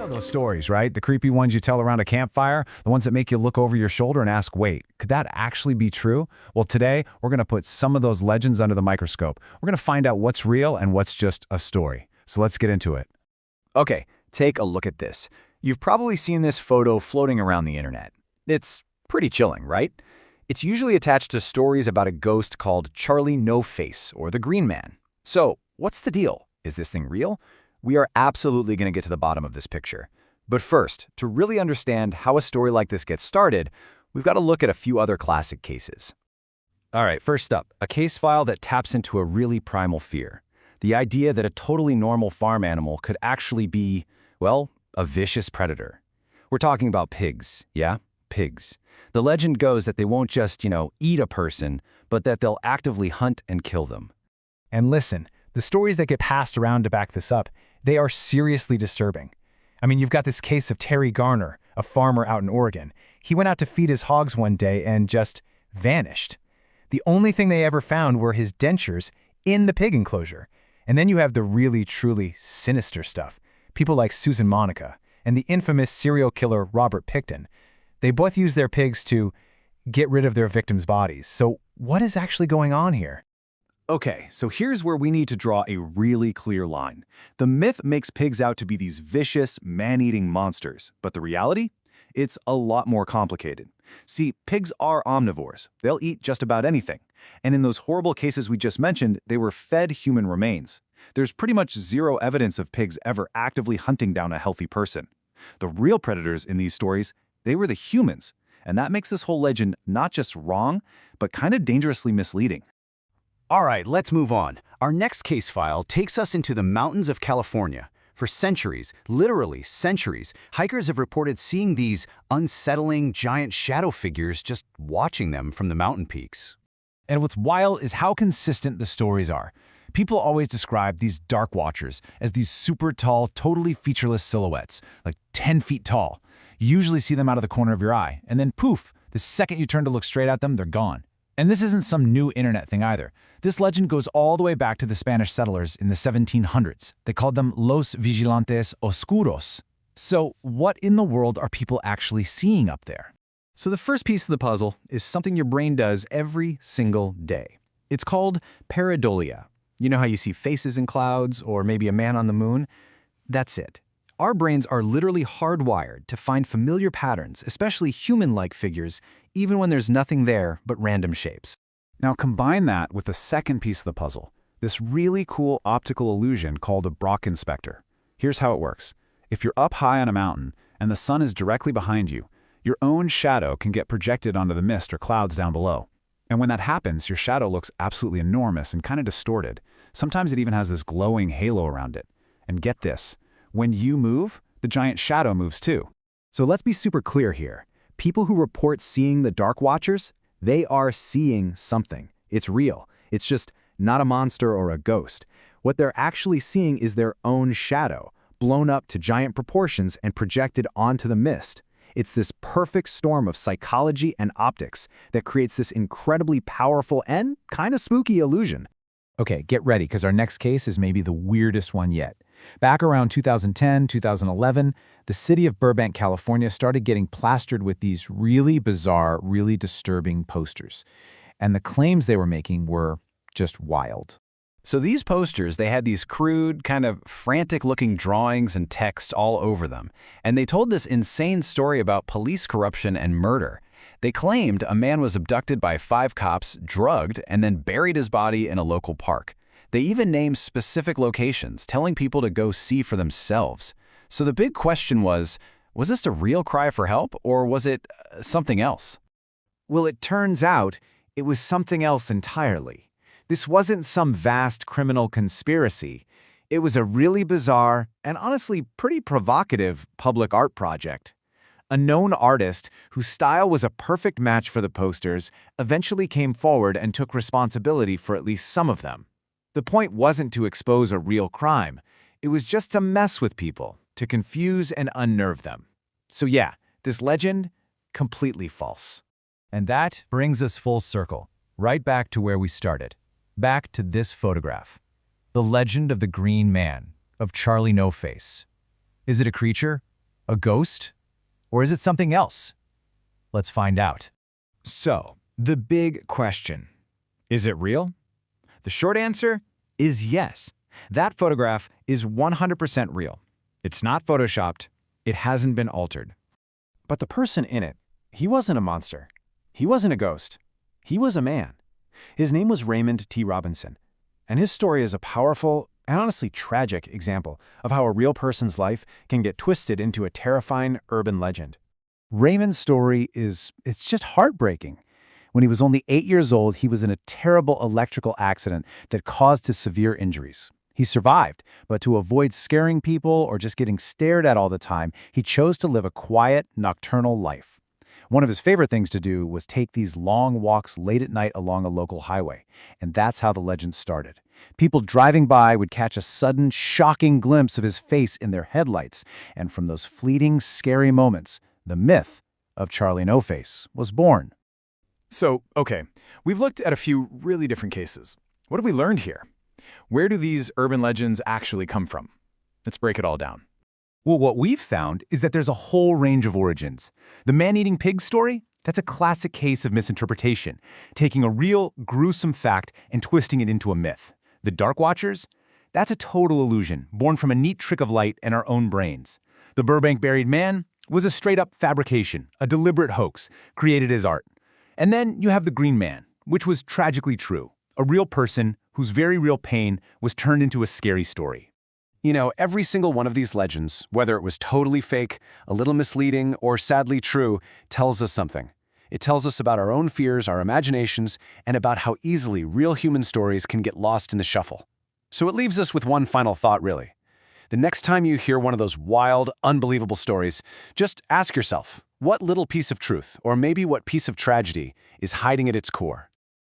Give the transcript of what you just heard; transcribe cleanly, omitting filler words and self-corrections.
know those stories, right? The creepy ones you tell around a campfire, the ones that make you look over your shoulder and ask, wait, could that actually be true? Well, today, we're going to put some of those legends under the microscope. We're going to find out what's real and what's just a story. So let's get into it. Okay, take a look at this. You've probably seen this photo floating around the internet. It's pretty chilling, right? It's usually attached to stories about a ghost called Charlie No Face or the Green Man. So, what's the deal? Is this thing real? We are absolutely going to get to the bottom of this picture. But first, to really understand how a story like this gets started, we've got to look at a few other classic cases. All right, first up, a case file that taps into a really primal fear. The idea that a totally normal farm animal could actually be, well, a vicious predator. We're talking about pigs, yeah? Pigs. The legend goes that they won't just, eat a person, but that they'll actively hunt and kill them. And listen, the stories that get passed around to back this up, they are seriously disturbing. I mean, you've got this case of Terry Garner, a farmer out in Oregon. He went out to feed his hogs one day and just vanished. The only thing they ever found were his dentures in the pig enclosure. And then you have the really, truly sinister stuff. People like Susan Monica and the infamous serial killer Robert Pickton. They both use their pigs to get rid of their victims' bodies. So what is actually going on here? Okay, so here's where we need to draw a really clear line. The myth makes pigs out to be these vicious, man-eating monsters, but the reality? It's a lot more complicated. See, pigs are omnivores. They'll eat just about anything. And in those horrible cases we just mentioned, they were fed human remains. There's pretty much zero evidence of pigs ever actively hunting down a healthy person. The real predators in these stories, they were the humans. And that makes this whole legend not just wrong, but kind of dangerously misleading. All right, let's move on. Our next case file takes us into the mountains of California. For centuries, literally centuries, hikers have reported seeing these unsettling giant shadow figures just watching them from the mountain peaks. And what's wild is how consistent the stories are. People always describe these dark watchers as these super tall, totally featureless silhouettes, like 10 feet tall. You usually see them out of the corner of your eye, and then poof, the second you turn to look straight at them, they're gone. And this isn't some new internet thing either. This legend goes all the way back to the Spanish settlers in the 1700s. They called them Los Vigilantes Oscuros. So what in the world are people actually seeing up there? So the first piece of the puzzle is something your brain does every single day. It's called pareidolia. You know how you see faces in clouds or maybe a man on the moon? That's it. Our brains are literally hardwired to find familiar patterns, especially human-like figures, even when there's nothing there but random shapes. Now combine that with the second piece of the puzzle, this really cool optical illusion called a Brock inspector. Here's how it works. If you're up high on a mountain and the sun is directly behind you, your own shadow can get projected onto the mist or clouds down below. And when that happens, your shadow looks absolutely enormous and kind of distorted. Sometimes it even has this glowing halo around it. And get this, when you move, the giant shadow moves too. So let's be super clear here. People who report seeing the Dark Watchers, they are seeing something. It's real. It's just not a monster or a ghost. What they're actually seeing is their own shadow, blown up to giant proportions and projected onto the mist. It's this perfect storm of psychology and optics that creates this incredibly powerful and kind of spooky illusion. Okay, get ready, because our next case is maybe the weirdest one yet. Back around 2010, 2011, the city of Burbank, California started getting plastered with these really bizarre, really disturbing posters. And the claims they were making were just wild. So these posters, they had these crude, kind of frantic-looking drawings and text all over them. And they told this insane story about police corruption and murder. They claimed a man was abducted by 5 cops, drugged, and then buried his body in a local park. They even named specific locations, telling people to go see for themselves. So the big question was this a real cry for help, or was it something else? Well, it turns out it was something else entirely. This wasn't some vast criminal conspiracy. It was a really bizarre and honestly pretty provocative public art project. A known artist whose style was a perfect match for the posters eventually came forward and took responsibility for at least some of them. The point wasn't to expose a real crime. It was just to mess with people, to confuse and unnerve them. So yeah, this legend, completely false. And that brings us full circle, right back to where we started. Back to this photograph. The legend of the Green Man, of Charlie No Face. Is it a creature? A ghost? Or is it something else? Let's find out. So, the big question. Is it real? The short answer is yes. That photograph is 100% real. It's not photoshopped. It hasn't been altered. But the person in it, he wasn't a monster. He wasn't a ghost. He was a man. His name was Raymond T. Robinson. And his story is a powerful and honestly tragic example of how a real person's life can get twisted into a terrifying urban legend. Raymond's story it's just heartbreaking. When he was only 8 years old, he was in a terrible electrical accident that caused his severe injuries. He survived, but to avoid scaring people or just getting stared at all the time, he chose to live a quiet, nocturnal life. One of his favorite things to do was take these long walks late at night along a local highway, and that's how the legend started. People driving by would catch a sudden, shocking glimpse of his face in their headlights, and from those fleeting, scary moments, the myth of Charlie No-Face was born. So, okay, we've looked at a few really different cases. What have we learned here? Where do these urban legends actually come from? Let's break it all down. Well, what we've found is that there's a whole range of origins. The man-eating pig story? That's a classic case of misinterpretation, taking a real, gruesome fact and twisting it into a myth. The Dark Watchers? That's a total illusion, born from a neat trick of light and our own brains. The Burbank buried man was a straight-up fabrication, a deliberate hoax, created as art. And then you have the Green Man, which was tragically true, a real person whose very real pain was turned into a scary story. You know, every single one of these legends, whether it was totally fake, a little misleading, or sadly true, tells us something. It tells us about our own fears, our imaginations, and about how easily real human stories can get lost in the shuffle. So it leaves us with one final thought, really. The next time you hear one of those wild, unbelievable stories, just ask yourself, what little piece of truth, or maybe what piece of tragedy, is hiding at its core?